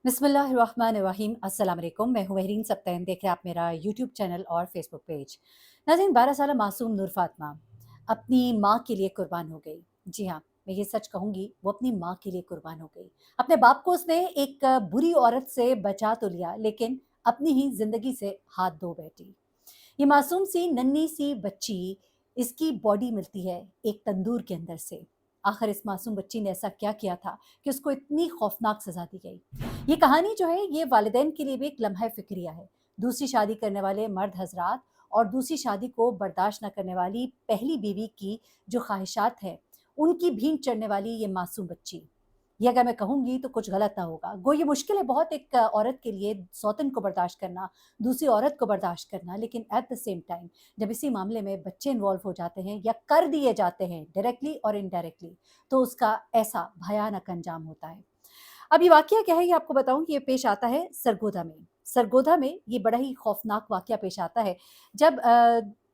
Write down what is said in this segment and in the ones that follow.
बिस्मिल्लाहिर्रहमानिर्रहीम अस्सलाम वालेकुम। मैं हूं महरीन सब्तैन। देख रहे हैं आप मेरा यूट्यूब चैनल और फेसबुक पेज। नाज़रीन, 12 साल मासूम नूर फातिमा अपनी माँ के लिए कुर्बान हो गई। जी हाँ, मैं ये सच कहूँगी, वो अपनी माँ के लिए कुर्बान हो गई। अपने बाप को उसने एक बुरी औरत से बचा तो लिया, लेकिन अपनी ही ज़िंदगी से हाथ धो बैठी। ये मासूम सी नन्ही सी बच्ची, इसकी बॉडी मिलती है एक तंदूर के अंदर से। आखिर इस मासूम बच्ची ने ऐसा क्या किया था कि उसको इतनी खौफनाक सज़ा दी गई? ये कहानी जो है, ये वालिदैन के लिए भी एक लम्हा फ़िक्रिया है। दूसरी शादी करने वाले मर्द हज़रात और दूसरी शादी को बर्दाश्त न करने वाली पहली बीवी की जो ख़्वाहिशात हैं, उनकी भीड़ चढ़ने वाली ये मासूम बच्ची। ये अगर मैं कहूँगी तो कुछ गलत ना होगा। गो ये मुश्किल है बहुत एक औरत के लिए सौतन को बर्दाश्त करना, दूसरी औरत को बर्दाश्त करना, लेकिन एट द सेम टाइम जब इसी मामले में बच्चे इन्वॉल्व हो जाते हैं या कर दिए जाते हैं डायरेक्टली और इनडायरेक्टली, तो उसका ऐसा भयानक अंजाम होता है। अब ये वाक़या क्या है, ये आपको बताऊँ कि ये पेश आता है सरगोधा में। सरगोधा में ये बड़ा ही खौफ़नाक वाक़या पेश आता है, जब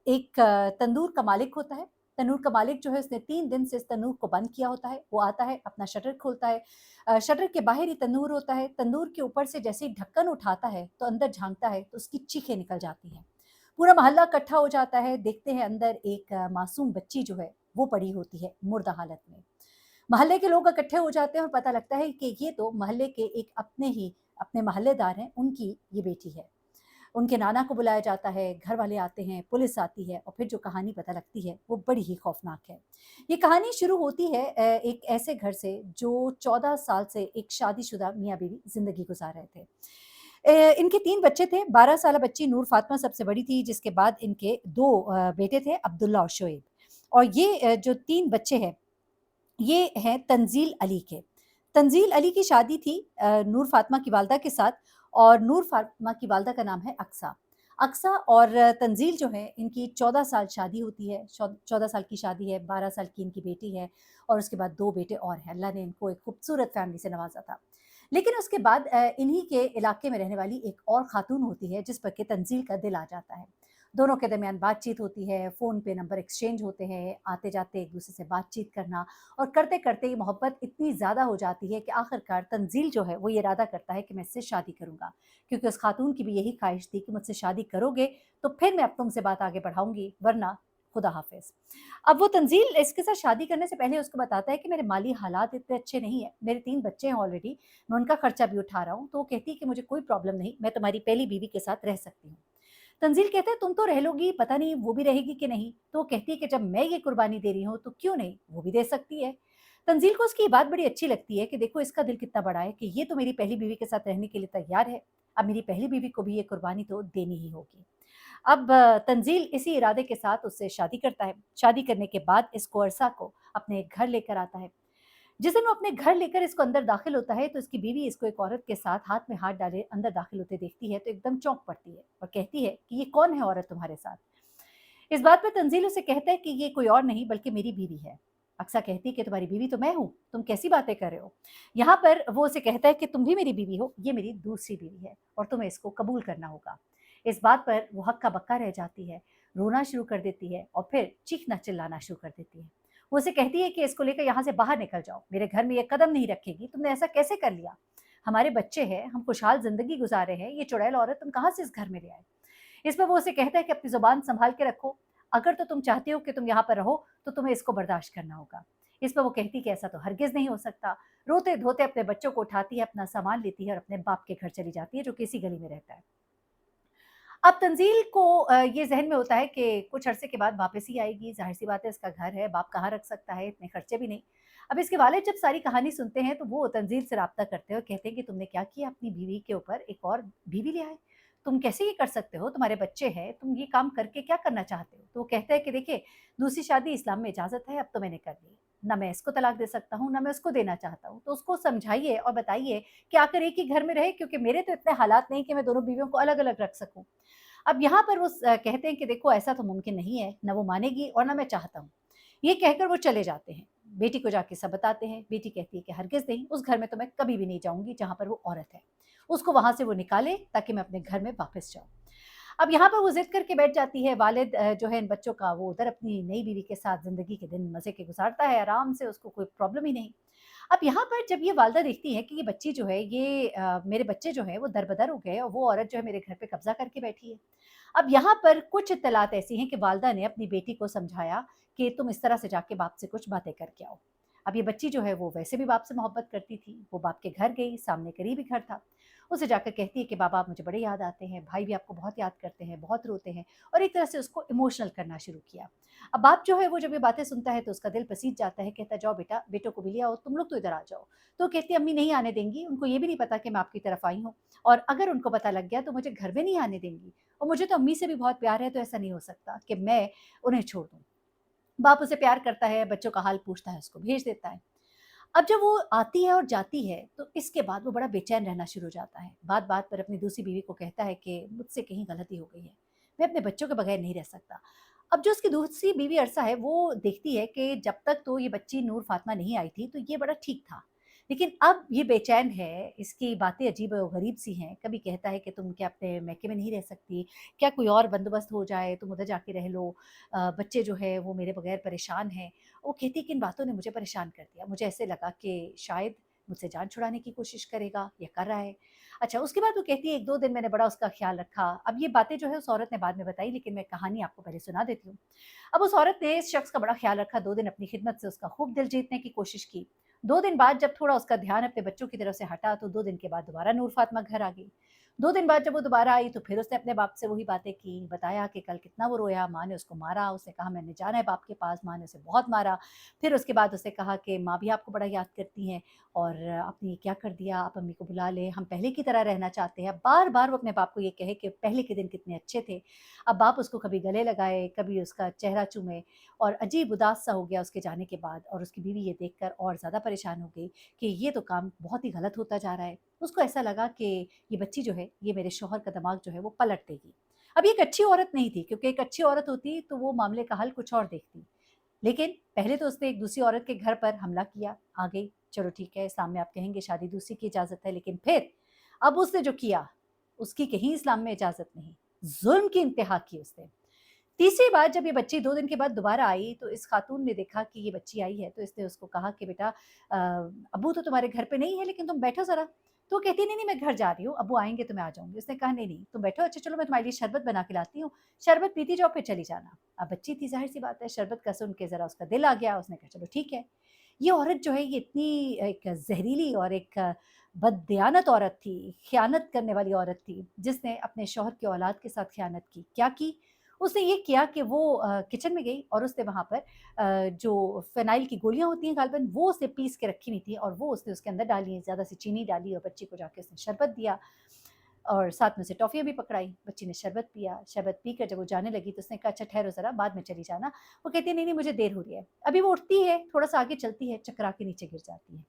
एक तंदूर का मालिक होता है। तंदूर का मालिक जो है, उसने 3 दिन से इस तंदूर को बंद किया होता है। वो आता है, अपना शटर खोलता है। शटर के बाहर ही तंदूर होता है। तंदूर के ऊपर से जैसे ही ढक्कन उठाता है, तो अंदर झाँकता है, तो उसकी चीखें निकल जाती हैं। पूरा मोहल्ला इकट्ठा हो जाता है, देखते हैं अंदर एक मासूम बच्ची जो है, वो पड़ी होती है मुर्दा हालत में। मोहल्ले के लोग इकट्ठे हो जाते हैं और पता लगता है कि ये तो मोहल्ले के एक अपने मोहल्लेदार हैं, उनकी ये बेटी है। उनके नाना को बुलाया जाता है, घर वाले आते हैं, पुलिस आती है और फिर जो कहानी पता लगती है, वो बड़ी ही खौफनाक है। ये कहानी शुरू होती है एक ऐसे घर से जो 14 साल से एक शादीशुदा मियाँ-बीवी ज़िंदगी गुज़ार रहे थे। इनके 3 बच्चे थे। 12 साला बच्ची नूर फातिमा सबसे बड़ी थी, जिसके बाद इनके 2 बेटे थे, अब्दुल्ला और शोएब। और ये जो 3 बच्चे हैं, ये हैं तंज़ील अली के। तंज़ील अली की शादी थी नूर फ़ातिमा की वालिदा के साथ, और नूर फ़ातिमा की वालिदा का नाम है अक्सा। अक्सा और तंज़ील जो है, इनकी 14 साल शादी होती है। 14 साल की शादी है, 12 साल की इनकी बेटी है और उसके बाद 2 बेटे और हैं। अल्लाह ने इनको एक खूबसूरत फ़ैमिली से नवाज़ा था। लेकिन उसके बाद इन्हीं के इलाके में रहने वाली एक और ख़ातून होती है, जिस पर कि तंज़ील का दिल आ जाता है। दोनों के दरमियान बातचीत होती है, फ़ोन पे नंबर एक्सचेंज होते हैं, आते-जाते एक-दूसरे से बातचीत करना, और करते-करते ये मोहब्बत इतनी ज़्यादा हो जाती है कि आखिरकार तंज़ील जो है, वो ये इरादा करता है कि मैं इससे शादी करूँगा। क्योंकि उस खातून की भी यही ख़्वाहिश थी कि मुझसे शादी करोगे, तो फिर मैं अब तुमसे बात आगे बढ़ाऊँगी, वरना खुदा हाफ़िज़। अब वो तंज़ील इसके साथ शादी करने से पहले उसको बताता है कि मेरे माली हालात इतने अच्छे नहीं हैं, मेरे 3 बच्चे हैं ऑलरेडी, मैं उनका खर्चा भी उठा रहा हूँ, तो वो कहती है कि मुझे कोई प्रॉब्लम नहीं, मैं तुम्हारी पहली बीवी के साथ रह सकती हूँ। तंज़ील कहते हैं, तुम तो रह लोगी, पता नहीं वो भी रहेगी कि नहीं? तो वो कहती है कि जब मैं ये कुर्बानी दे रही हूँ, तो क्यों नहीं, वो भी दे सकती है। तंज़ील को उसकी ये बात बड़ी अच्छी लगती है कि देखो इसका दिल कितना बड़ा है कि ये तो मेरी पहली बीवी के साथ रहने के लिए तैयार है, अब मेरी पहली बीवी को भी ये कुर्बानी तो देनी ही होगी। अब तंज़ील इसी इरादे के साथ उससे शादी करता है। शादी करने के बाद इसको अरसा को अपने घर लेकर आता है। जिस दिन वो अपने घर लेकर इसको अंदर दाखिल होता है, तो इसकी बीवी इसको एक औरत के साथ हाथ में हाथ डाले अंदर दाखिल होते देखती है, तो एकदम चौंक पड़ती है और कहती है कि ये कौन है औरत तुम्हारे साथ? इस बात पे तंजील उसे कहता है कि ये कोई और नहीं बल्कि मेरी बीवी है। अक्सा कहती है कि तुम्हारी बीवी तो मैं हूँ, तुम कैसी बातें कर रहे हो? यहाँ पर वो उसे कहता है कि तुम भी मेरी बीवी हो, ये मेरी दूसरी बीवी है और तुम्हें इसको कबूल करना होगा। इस बात पर वो हक्का बक्का रह जाती है, रोना शुरू कर देती है और फिर चीखना चिल्लाना शुरू कर देती है। वो उसे कहती है कि इसको लेकर यहाँ से बाहर निकल जाओ, मेरे घर में ये कदम नहीं रखेगी, तुमने ऐसा कैसे कर लिया? हमारे बच्चे हैं, हम खुशहाल जिंदगी गुजार रहे हैं, ये चुड़ैल औरत तुम कहाँ से इस घर में ले आए? इस पर वो उसे कहता है कि अपनी ज़ुबान सँभाल के रखो, अगर तो तुम चाहते हो कि तुम यहाँ पर रहो, तो तुम्हें इसको बर्दाश्त करना होगा। इस पर वो कहती है कि ऐसा तो हरगिज़ नहीं हो सकता। रोते-धोते अपने बच्चों को उठाती है, अपना सामान लेती है और अपने बाप के घर चली जाती है, जो कि इसी गली में रहता है। अब तंज़ील को ये ज़हन में होता है कि कुछ अरसे के बाद वापस ही आएगी, ज़ाहिर-सी बात है, इसका घर है, बाप कहाँ रख सकता है, इतने खर्चे भी नहीं। अब इसके वालिद जब सारी कहानी सुनते हैं, तो वो तंज़ील से राब्ता करते हैं और कहते हैं कि तुमने क्या किया, अपनी बीवी के ऊपर एक और बीवी ले आए? तुम कैसे ये कर सकते हो? तुम्हारे बच्चे हैं, तुम ये काम करके क्या करना चाहते हो? तो वो कहता है कि देखिए, दूसरी शादी इस्लाम में इजाज़त है, अब तो मैंने कर ली। ना मैं इसको तलाक दे सकता हूँ, ना मैं उसको देना चाहता हूँ। तो उसको समझाइए और बताइए कि आखिर एक ही घर में रहे, क्योंकि मेरे तो इतने हालात नहीं कि मैं दोनों बीवियों को अलग-अलग रख सकूँ। अब यहाँ पर वो कहते हैं कि देखो ऐसा तो मुमकिन नहीं है, ना वो मानेगी और ना मैं चाहता हूँ। ये कहकर वो चले जाते हैं। बेटी को जाके सब बताते हैं। बेटी कहती है कि हरगिज़ नहीं, उस घर में तो मैं कभी भी नहीं जाऊँगी जहाँ पर वो औरत है। उसको वहाँ से वो निकाले ताकि मैं अपने घर में वापस जाऊँ। अब यहाँ पर वो ज़िद करके बैठ जाती है। वालिद जो है इन बच्चों का, वो उधर अपनी नई बीवी के साथ ज़िंदगी के दिन मज़े के गुज़ारता है आराम से, उसको कोई प्रॉब्लम ही नहीं। अब यहाँ पर जब ये वालिदा देखती है कि ये बच्ची जो है ये मेरे बच्चे जो हैं वो दर-बदर हो गए और वो औरत जो है मेरे घर पे कब्ज़ा करके बैठी है। अब यहाँ पर कुछ इत्तलात ऐसी हैं कि वालिदा ने अपनी बेटी को समझाया कि तुम इस तरह से जाके बाप से कुछ बातें करके आओ। अब ये बच्ची जो है वो वैसे भी बाप से मोहब्बत करती थी, वो बाप के घर गई, सामने करीबी घर था। उसे जाकर कहती है कि बाबा आप मुझे बड़े याद आते हैं, भाई भी आपको बहुत याद करते हैं, बहुत रोते हैं और एक तरह से उसको इमोशनल करना शुरू किया। अब बाप जो है वो जब ये बातें सुनता है तो उसका दिल पसीज जाता है, कहता है जाओ बेटा, बेटों को भी ले आओ, तुम लोग तो इधर आ जाओ। तो कहती है अम्मी नहीं आने देंगी, उनको ये भी नहीं पता कि मैं आपकी तरफ आई हूँ और अगर उनको पता लग गया तो मुझे घर में नहीं आने देंगी और मुझे तो अम्मी से भी बहुत प्यार है तो ऐसा नहीं हो सकता कि मैं उन्हें छोड़ दूँ। बाप उसे प्यार करता है, बच्चों का हाल पूछता है, उसको भेज देता है। अब जब वो आती है और जाती है तो इसके बाद वो बड़ा बेचैन रहना शुरू हो जाता है। बात-बात पर अपनी दूसरी बीवी को कहता है कि मुझसे कहीं गलती हो गई है। मैं अपने बच्चों के बगैर नहीं रह सकता। अब जो उसकी दूसरी बीवी अरसा है वो देखती है कि जब तक तो ये बच्ची नूर फ़ातिमा नहीं आई थी तो ये बड़ा ठीक था। लेकिन अब ये बेचैन है, इसकी बातें अजीब और गरीब सी हैं। कभी कहता है कि तुम क्या अपने मैके में नहीं रह सकती? क्या कोई और बंदोबस्त हो जाए, तुम उधर जाके रह लो। बच्चे जो है वो मेरे बगैर परेशान हैं। वो कहती है कि इन बातों ने मुझे परेशान कर दिया। मुझे ऐसे लगा कि शायद मुझसे जान छुड़ाने की कोशिश करेगा या कर रहा है। अच्छा उसके बाद वो कहती है 1-2 दिन मैंने बड़ा उसका ख़्याल रखा। अब ये बातें जो है उस औरत ने बाद में बताई लेकिन मैं कहानी आपको पहले सुना देती हूँ। अब उस औरत ने इस शख़्स का बड़ा ख़्याल रखा, 2 दिन अपनी ख़िदमत से उसका खूब दिल जीतने की कोशिश की। 2 दिन बाद जब थोड़ा उसका ध्यान अपने बच्चों की तरफ से हटा तो 2 दिन के बाद दोबारा नूर फ़ातिमा घर आ गई। 2 दिन बाद जब वो दोबारा आई तो फिर उसने अपने बाप से वही बातें की, बताया कि कल कितना वो रोया, माँ ने उसको मारा, उसने कहा मैंने जाना है बाप के पास, माँ ने उसे बहुत मारा। फिर उसके बाद उसने कहा कि माँ भी आपको बड़ा याद करती हैं और आपने ये क्या कर दिया, आप अम्मी को बुला लें, हम पहले की तरह रहना चाहते हैं। बार-बार वो अपने बाप को ये कहे कि पहले के दिन कितने अच्छे थे। अब बाप उसको कभी गले लगाए, कभी उसका चेहरा चूमे और अजीब उदास सा हो गया उसके जाने के बाद और उसकी बीवी ये देखकर और ज़्यादा परेशान हो गई कि ये तो काम बहुत ही गलत होता जा रहा है। उसको ऐसा लगा कि ये बच्ची जो है, ये मेरे शौहर का दिमाग जो है वो पलट देगी। अब ये एक अच्छी औरत नहीं थी क्योंकि एक अच्छी औरत होती तो वो मामले का हल कुछ और देखती। लेकिन पहले तो उसने एक दूसरी औरत के घर पर हमला किया, आ गई, चलो ठीक है, इस्लाम में आप कहेंगे शादी दूसरी की इजाज़त है, लेकिन फिर अब उसने जो किया, उसकी कहीं इस्लाम में इजाज़त नहीं। ज़ुल्म की इंतहा की उसने। तीसरी बार जब ये बच्ची 2 दिन के बाद दोबारा आई, तो इस खातून ने देखा कि ये बच्ची आई है, तो इसने उसको कहा कि बेटा अब्बू तो तुम्हारे घर पे नहीं है, लेकिन तुम बैठो ज़रा। तो वो कहती है, "नहीं, नहीं, मैं घर जा रही हूँ, अब्बू आएँगे तो मैं आ जाऊँगी।" उसने कहा, "नहीं, नहीं, तुम बैठो, अच्छा चलो मैं तुम्हारे लिए शरबत बना के लाती हूँ, शरबत पीती जाओ फिर चली जाना।" अब बच्ची थी, ज़ाहिर-सी बात है, शरबत का सुन के ज़रा उसका दिल आ गया, उसने कहा, "चलो ठीक है।" ये औरत जो है, ये इतनी एक ज़हरीली और एक बददियानत औरत थी, ख़यानत करने वाली औरत थी, जिसने अपने शौहर की औलाद के साथ ख़यानत की। क्या की? उसने ये किया कि वो किचन में गई और उसने वहाँ पर जो फ़िनाइल की गोलियाँ होती हैं गालिबन वो उसने पीस के रखी हुई थी और वो उसने उसके अंदर डाली, ज़्यादा सी चीनी डाली और बच्ची को जाके उसने शरबत दिया और साथ में उसे टॉफ़ियाँ भी पकड़ाई। बच्ची ने शरबत पिया, शरबत पीकर जब वो जाने लगी तो उसने कहा अच्छा ठहरो ज़रा बाद में चली जाना। वो कहती है नहीं, नहीं मुझे देर हो रही है। अभी वो उठती है, थोड़ा-सा आगे चलती है, चकरा के नीचे गिर जाती है।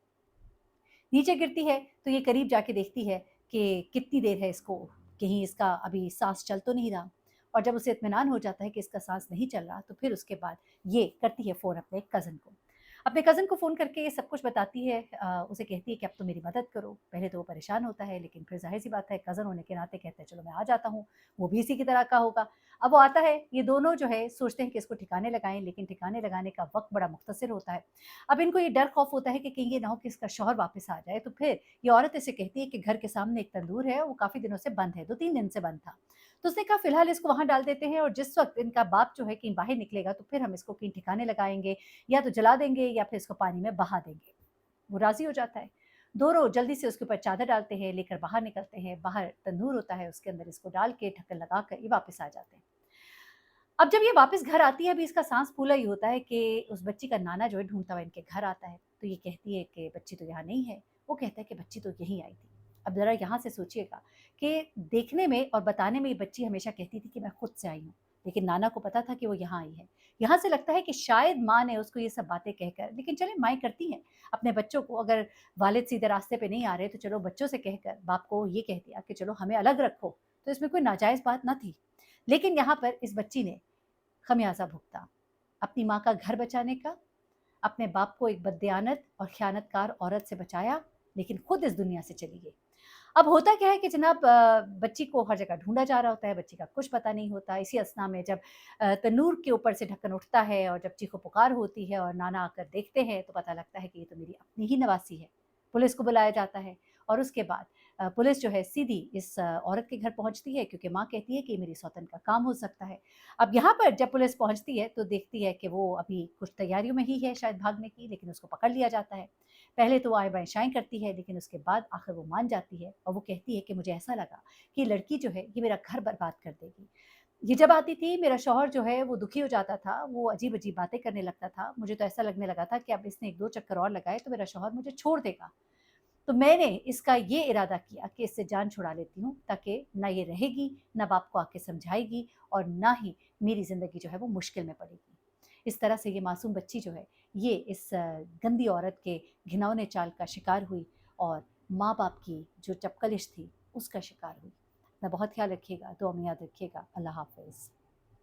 नीचे गिरती है तो ये करीब जाके देखती है कि कितनी देर है इसको, कहीं इसका अभी साँस चल तो नहीं रहा। और जब उसे इत्मीनान हो जाता है कि इसका साँस नहीं चल रहा, तो फिर उसके बाद ये करती है फ़ोन अपने कज़िन को। अपने कज़िन को फ़ोन करके ये सब कुछ बताती है उसे कहती है कि अब तो मेरी मदद करो। पहले तो वो परेशान होता है, लेकिन फिर ज़ाहिर-सी बात है कज़िन होने के नाते कहता है चलो मैं आ जाता हूँ, वो भी इसी की तरह का होगा। अब वो आता है, ये दोनों जो है सोचते हैं कि इसको ठिकाने लगाएँ, लेकिन ठिकाने लगाने का वक़्त बड़ा मुख्तसर होता है। अब इनको ये डर खौफ होता है कि कहीं ये ना हो कि इसका शौहर वापस आ जाए, तो फिर ये औरत इसे कहती है कि घर के सामने एक तंदूर है, वो काफ़ी दिनों से बंद है, 2-3 दिन से बंद था। तो उसने कहा फ़िलहाल इसको वहाँ डाल देते हैं और जिस वक़्त इनका बाप जो है कहीं बाहर निकलेगा, तो फिर हम इसको कहीं ठिकाने लगाएँगे, या तो जला देंगे या फिर इसको पानी में बहा देंगे। वो राज़ी हो जाता है। दोनों जल्दी से उसके ऊपर चादर डालते हैं, लेकर बाहर निकलते हैं, बाहर तंदूर होता है, उसके अंदर इसको डाल के ढक्कन लगाकर ये वापस आ जाते हैं। अब जब ये वापस घर आती है, अभी इसका साँस फूला ही होता है कि उस बच्ची का नाना जो है ढूँढता हुआ इनके घर आता है। तो ये कहती है कि बच्ची तो यहाँ नहीं है। वो कहता है कि बच्ची तो यहीं आई थी। अब ज़रा यहाँ से सोचिएगा कि देखने में और बताने में ये बच्ची हमेशा कहती थी कि मैं खुद से आई हूँ। लेकिन नाना को पता था कि वो यहाँ आई है। यहाँ से लगता है कि शायद माँ ने उसको ये सब बातें कहकर, लेकिन चलें माएँ करती हैं अपने बच्चों को, अगर वालिद सीधे रास्ते पे नहीं आ रहे तो चलो बच्चों से कहकर बाप को ये कह दिया कि चलो हमें अलग रखो। तो इसमें कोई नाजायज़ बात ना थी। लेकिन यहाँ पर इस बच्ची ने खमियाज़ा भुगता। अपनी माँ का घर बचाने का, अपने बाप को एक बददियानत और ख़यानतकार औरत से बचाया, लेकिन खुद इस दुनिया से चली गई। अब होता क्या है कि जनाब बच्ची को हर जगह ढूँढा जा रहा होता है, बच्ची का कुछ पता नहीं होता। इसी अस्थना में जब तन्नूर के ऊपर से ढक्कन उठता है और जब चीखो-पुकार होती है और नाना आकर देखते हैं, तो पता लगता है कि ये तो मेरी अपनी ही नवासी है। पुलिस को बुलाया जाता है और उसके बाद पुलिस जो है सीधी इस औरत के घर पहुँचती है, क्योंकि माँ कहती है कि ये मेरी सौतन का काम हो सकता है। अब यहाँ पर जब पुलिस पहुँचती है तो देखती है कि वो अभी कुछ तैयारियों में ही है शायद भागने की, लेकिन उसको पकड़ लिया जाता है। पहले तो वो आए-बाएँ शाएँ करती है, लेकिन उसके बाद आखिर वो मान जाती है और वो कहती है कि मुझे ऐसा लगा कि ये लड़की जो है ये मेरा घर बर्बाद कर देगी। ये जब आती थी मेरा शौहर जो है वो दुखी हो जाता था, वो अजीब-अजीब बातें करने लगता था। मुझे तो ऐसा लगने लगा था कि अब इसने 1-2 चक्कर और लगाए तो मेरा शौहर मुझे छोड़ देगा। तो मैंने इसका ये इरादा किया कि इससे जान छुड़ा लेती हूँ, ताकि ना ये रहेगी, ना बाप को आके समझाएगी और ना ही मेरी ज़िंदगी जो है वो मुश्किल में पड़ेगी। इस तरह से ये मासूम बच्ची जो है, ये इस गंदी औरत के घिनौने चाल का शिकार हुई और माँ-बाप की जो चपकलिश थी, उसका शिकार हुई। अपना बहुत ख्याल रखिएगा, दुआ में याद रखिएगा। अल्लाह हाफ़िज़।